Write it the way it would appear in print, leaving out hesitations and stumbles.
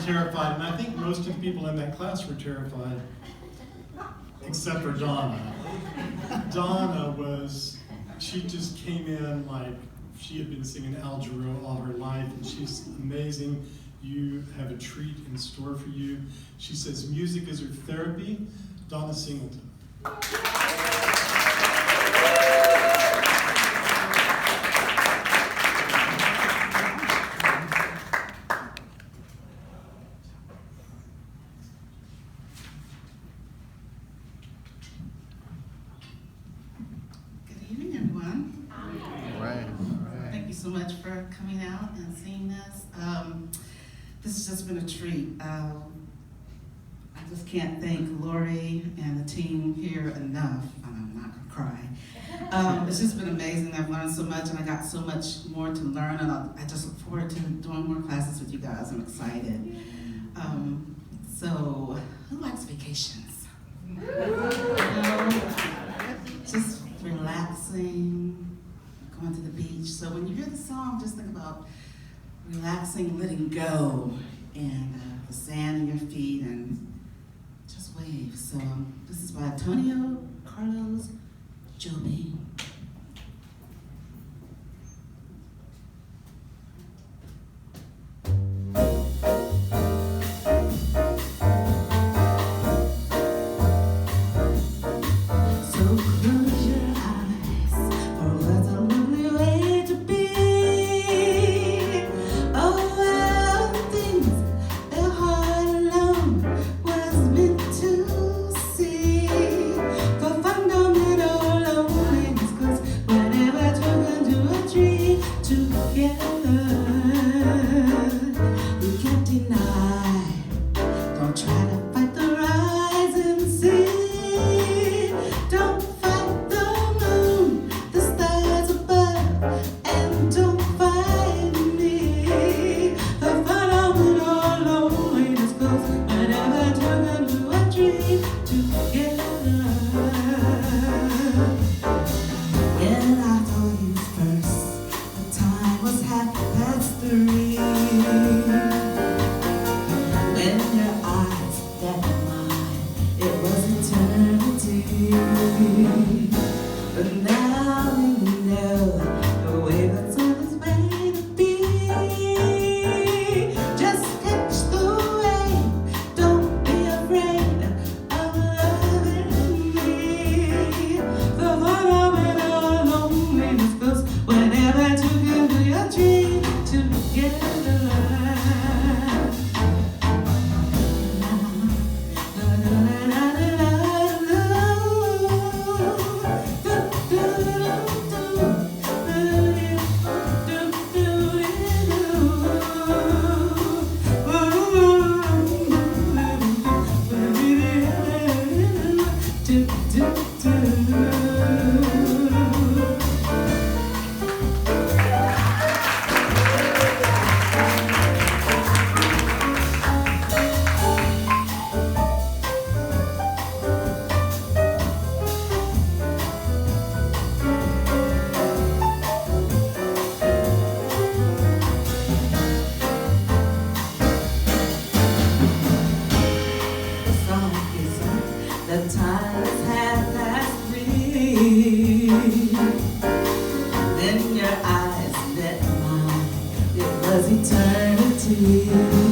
terrified, and I think most of the people in that class were terrified, except for Donna. Donna she just came in like she had been singing Al Jarreau all her life, and she's amazing. You have a treat in store for you. She says music is her therapy. Donna Singleton. So much for coming out and seeing this. This has just been a treat. I just can't thank Lori and the team here enough. I'm not gonna cry. It's just been amazing. I've learned so much, and I got so much more to learn, and I just look forward to doing more classes with you guys. I'm excited. So, who likes vacations? Just relaxing, going to the beach. So when you hear the song, just think about relaxing, letting go, and the sand in your feet, and just wave. So this is by Antonio Carlos Jobim. Eternity.